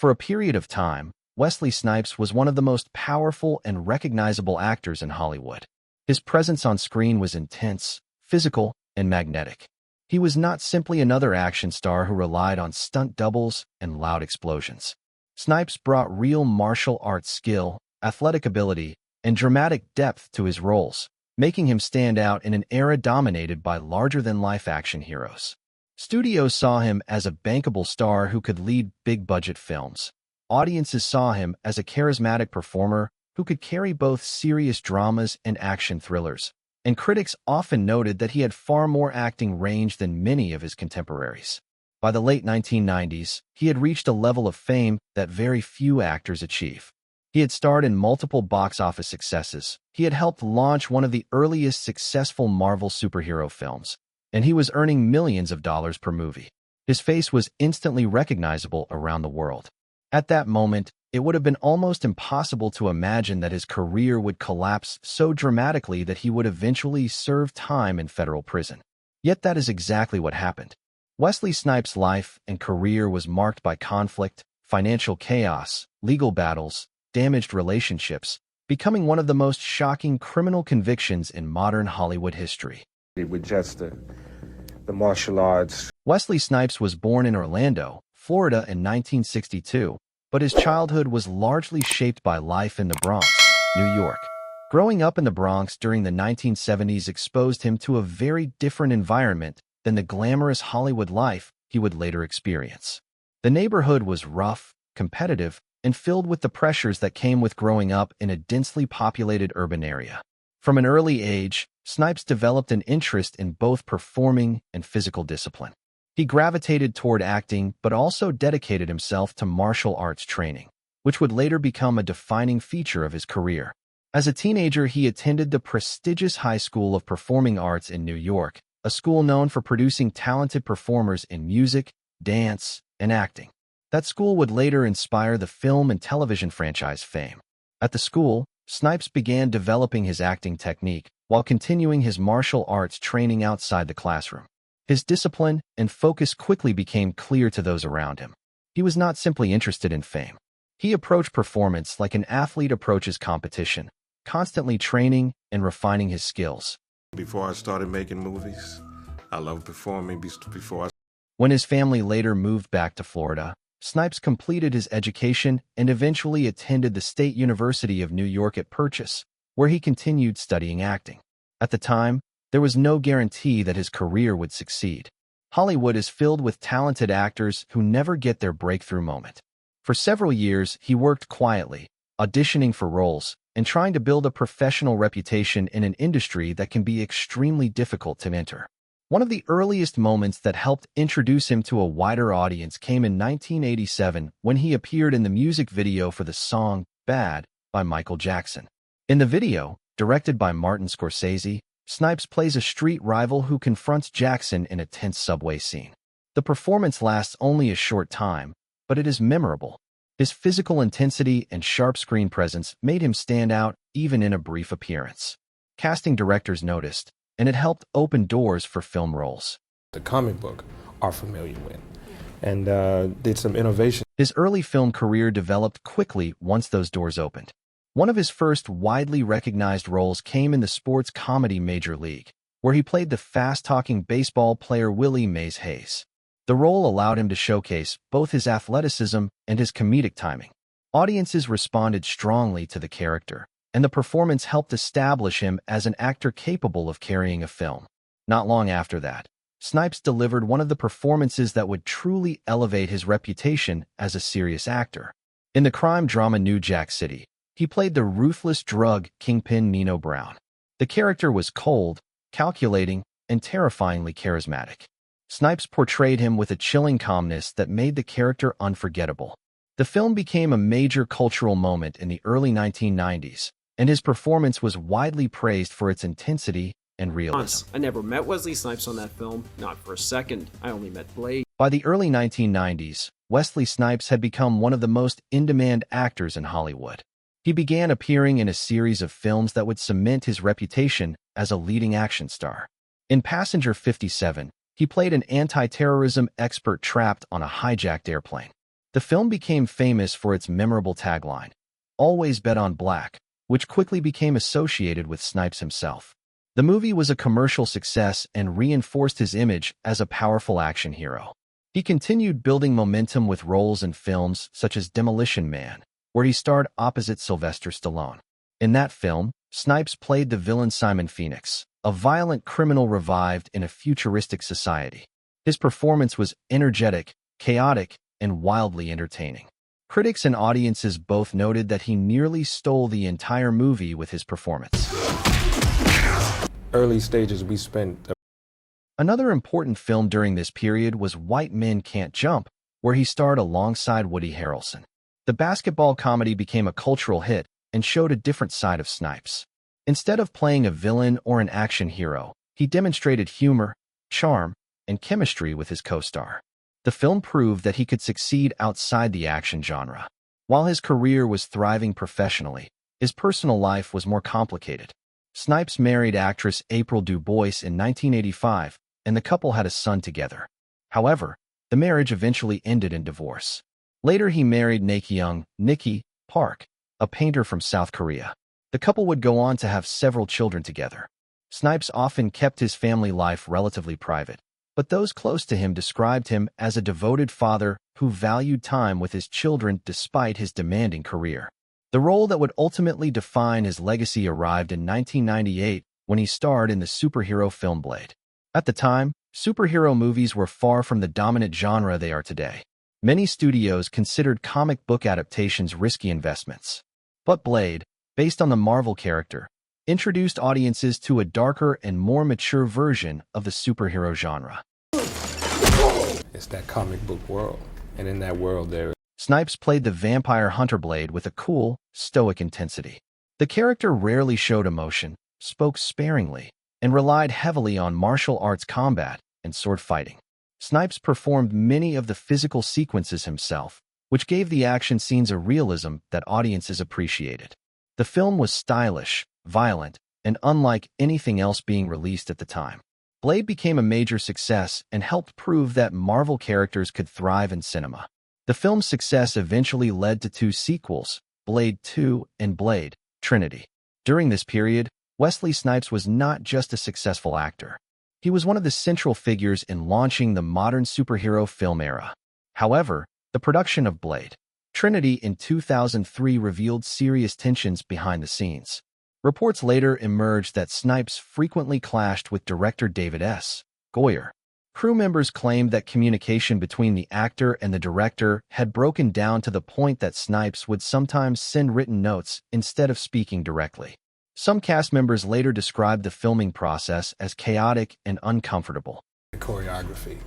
For a period of time, Wesley Snipes was one of the most powerful and recognizable actors in Hollywood. His presence on screen was intense, physical, and magnetic. He was not simply another action star who relied on stunt doubles and loud explosions. Snipes brought real martial arts skill, athletic ability, and dramatic depth to his roles, making him stand out in an era dominated by larger-than-life action heroes. Studios saw him as a bankable star who could lead big-budget films. Audiences saw him as a charismatic performer who could carry both serious dramas and action thrillers, and critics often noted that he had far more acting range than many of his contemporaries. By the late 1990s, he had reached a level of fame that very few actors achieve. He had starred in multiple box office successes, he had helped launch one of the earliest successful Marvel superhero films, and he was earning millions of dollars per movie. His face was instantly recognizable around the world. At that moment, it would have been almost impossible to imagine that his career would collapse so dramatically that he would eventually serve time in federal prison. Yet that is exactly what happened. Wesley Snipes' life and career was marked by conflict, financial chaos, legal battles, damaged relationships, becoming one of the most shocking criminal convictions in modern Hollywood history. With just the martial arts. Wesley Snipes was born in Orlando, Florida in 1962, but his childhood was largely shaped by life in the Bronx, New York. Growing up in the Bronx during the 1970s exposed him to a very different environment than the glamorous Hollywood life he would later experience. The neighborhood was rough, competitive, and filled with the pressures that came with growing up in a densely populated urban area. From an early age, Snipes developed an interest in both performing and physical discipline. He gravitated toward acting but also dedicated himself to martial arts training, which would later become a defining feature of his career. As a teenager, he attended the prestigious High School of Performing Arts in New York, a school known for producing talented performers in music, dance, and acting. That school would later inspire the film and television franchise fame. At the school, Snipes began developing his acting technique while continuing his martial arts training outside the classroom. His discipline and focus quickly became clear to those around him. He was not simply interested in fame. He approached performance like an athlete approaches competition, constantly training and refining his skills. Before I started making movies, I loved performing before. When his family later moved back to Florida, Snipes completed his education and eventually attended the State University of New York at Purchase, where he continued studying acting. At the time, there was no guarantee that his career would succeed. Hollywood is filled with talented actors who never get their breakthrough moment. For several years, he worked quietly, auditioning for roles, and trying to build a professional reputation in an industry that can be extremely difficult to enter. One of the earliest moments that helped introduce him to a wider audience came in 1987 when he appeared in the music video for the song Bad by Michael Jackson. In the video, directed by Martin Scorsese, Snipes plays a street rival who confronts Jackson in a tense subway scene. The performance lasts only a short time, but it is memorable. His physical intensity and sharp screen presence made him stand out even in a brief appearance. Casting directors noticed, and it helped open doors for film roles. The comic book are familiar with, and did some innovation. His early film career developed quickly once those doors opened. One of his first widely recognized roles came in the sports comedy Major League, where he played the fast-talking baseball player Willie Mays Hayes. The role allowed him to showcase both his athleticism and his comedic timing. Audiences responded strongly to the character, and the performance helped establish him as an actor capable of carrying a film. Not long after that, Snipes delivered one of the performances that would truly elevate his reputation as a serious actor. In the crime drama New Jack City, he played the ruthless drug kingpin Nino Brown. The character was cold, calculating, and terrifyingly charismatic. Snipes portrayed him with a chilling calmness that made the character unforgettable. The film became a major cultural moment in the early 1990s, and his performance was widely praised for its intensity and realism. I never met Wesley Snipes on that film, not for a second. I only met Blade. By the early 1990s, Wesley Snipes had become one of the most in-demand actors in Hollywood. He began appearing in a series of films that would cement his reputation as a leading action star. In Passenger 57, he played an anti-terrorism expert trapped on a hijacked airplane. The film became famous for its memorable tagline, "Always bet on black," which quickly became associated with Snipes himself. The movie was a commercial success and reinforced his image as a powerful action hero. He continued building momentum with roles in films such as Demolition Man, where he starred opposite Sylvester Stallone. In that film, Snipes played the villain Simon Phoenix, a violent criminal revived in a futuristic society. His performance was energetic, chaotic, and wildly entertaining. Critics and audiences both noted that he nearly stole the entire movie with his performance. Early stages we spent. Another important film during this period was White Men Can't Jump, where he starred alongside Woody Harrelson. The basketball comedy became a cultural hit and showed a different side of Snipes. Instead of playing a villain or an action hero, he demonstrated humor, charm, and chemistry with his co-star. The film proved that he could succeed outside the action genre. While his career was thriving professionally, his personal life was more complicated. Snipes married actress April Du Bois in 1985, and the couple had a son together. However, the marriage eventually ended in divorce. Later, he married Nikki Park, a painter from South Korea. The couple would go on to have several children together. Snipes often kept his family life relatively private, but those close to him described him as a devoted father who valued time with his children despite his demanding career. The role that would ultimately define his legacy arrived in 1998 when he starred in the superhero film Blade. At the time, superhero movies were far from the dominant genre they are today. Many studios considered comic book adaptations risky investments. But Blade, based on the Marvel character, introduced audiences to a darker and more mature version of the superhero genre. It's that comic book world, and in that world Snipes played the vampire hunter Blade with a cool, stoic intensity. The character rarely showed emotion, spoke sparingly, and relied heavily on martial arts combat and sword fighting. Snipes performed many of the physical sequences himself, which gave the action scenes a realism that audiences appreciated. The film was stylish, violent, and unlike anything else being released at the time. Blade became a major success and helped prove that Marvel characters could thrive in cinema. The film's success eventually led to two sequels, Blade 2 and Blade: Trinity. During this period, Wesley Snipes was not just a successful actor. He was one of the central figures in launching the modern superhero film era. However, the production of Blade: Trinity in 2003 revealed serious tensions behind the scenes. Reports later emerged that Snipes frequently clashed with director David S. Goyer. Crew members claimed that communication between the actor and the director had broken down to the point that Snipes would sometimes send written notes instead of speaking directly. Some cast members later described the filming process as chaotic and uncomfortable. choreography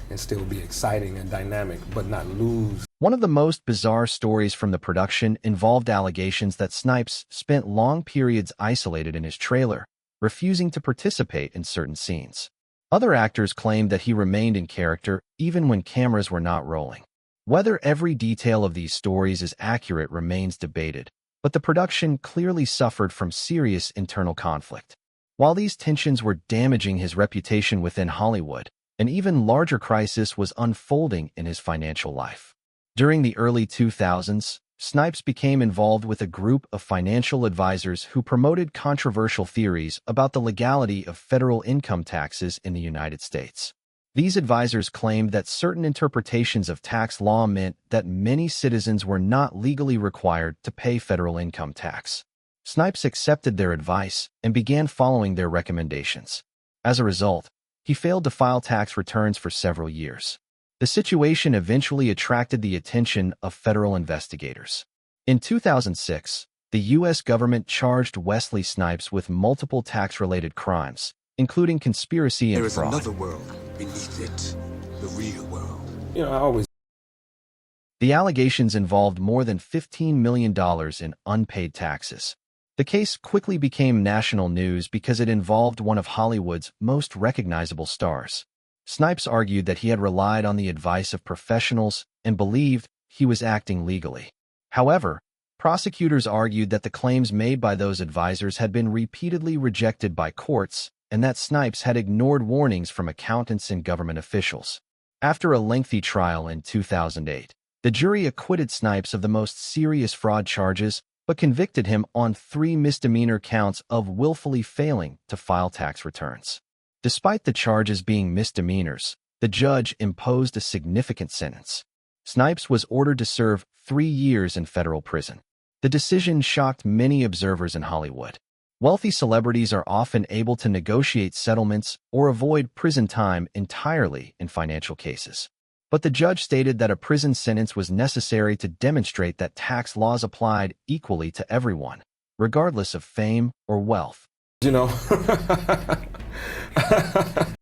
and still be exciting and dynamic, but not lose. One of the most bizarre stories from the production involved allegations that Snipes spent long periods isolated in his trailer, refusing to participate in certain scenes. Other actors claimed that he remained in character even when cameras were not rolling. Whether every detail of these stories is accurate remains debated, but the production clearly suffered from serious internal conflict. While these tensions were damaging his reputation within Hollywood, an even larger crisis was unfolding in his financial life. During the early 2000s, Snipes became involved with a group of financial advisors who promoted controversial theories about the legality of federal income taxes in the United States. These advisors claimed that certain interpretations of tax law meant that many citizens were not legally required to pay federal income tax. Snipes accepted their advice and began following their recommendations. As a result, he failed to file tax returns for several years. The situation eventually attracted the attention of federal investigators. In 2006, the U.S. government charged Wesley Snipes with multiple tax-related crimes, including conspiracy and fraud. There is another world beneath it, the real world. The allegations involved more than $15 million in unpaid taxes. The case quickly became national news because it involved one of Hollywood's most recognizable stars. Snipes argued that he had relied on the advice of professionals and believed he was acting legally. However, prosecutors argued that the claims made by those advisors had been repeatedly rejected by courts and that Snipes had ignored warnings from accountants and government officials. After a lengthy trial in 2008, The jury acquitted Snipes of the most serious fraud charges, but convicted him on 3 misdemeanor counts of willfully failing to file tax returns. Despite the charges being misdemeanors, the judge imposed a significant sentence. Snipes was ordered to serve 3 years in federal prison. The decision shocked many observers in Hollywood. Wealthy celebrities are often able to negotiate settlements or avoid prison time entirely in financial cases. But the judge stated that a prison sentence was necessary to demonstrate that tax laws applied equally to everyone, regardless of fame or wealth. You know.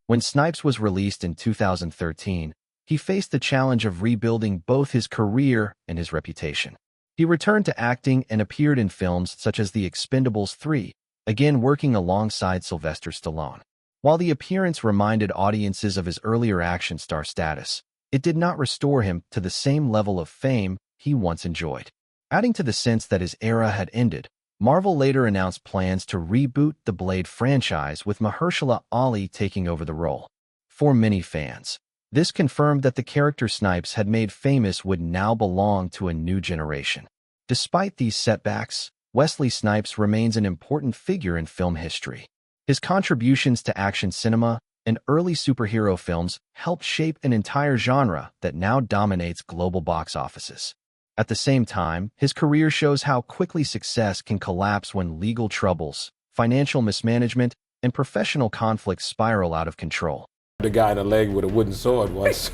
When Snipes was released in 2013, he faced the challenge of rebuilding both his career and his reputation. He returned to acting and appeared in films such as The Expendables 3, again working alongside Sylvester Stallone. While the appearance reminded audiences of his earlier action star status, it did not restore him to the same level of fame he once enjoyed. Adding to the sense that his era had ended, Marvel later announced plans to reboot the Blade franchise with Mahershala Ali taking over the role. For many fans, this confirmed that the character Snipes had made famous would now belong to a new generation. Despite these setbacks, Wesley Snipes remains an important figure in film history. His contributions to action cinema and early superhero films helped shape an entire genre that now dominates global box offices. At the same time, his career shows how quickly success can collapse when legal troubles, financial mismanagement, and professional conflicts spiral out of control. The guy in the leg with a wooden sword once.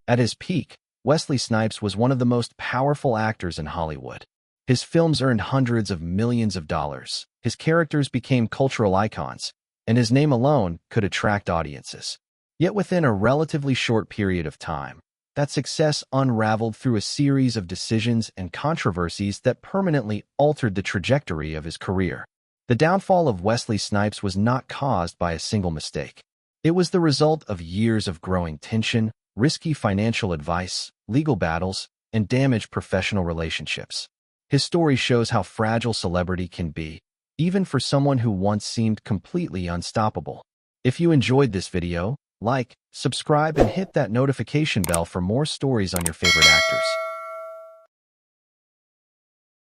At his peak, Wesley Snipes was one of the most powerful actors in Hollywood. His films earned hundreds of millions of dollars, his characters became cultural icons, and his name alone could attract audiences. Yet within a relatively short period of time, that success unraveled through a series of decisions and controversies that permanently altered the trajectory of his career. The downfall of Wesley Snipes was not caused by a single mistake. It was the result of years of growing tension, risky financial advice, legal battles, and damaged professional relationships. His story shows how fragile celebrity can be, even for someone who once seemed completely unstoppable. If you enjoyed this video, like, subscribe, and hit that notification bell for more stories on your favorite actors.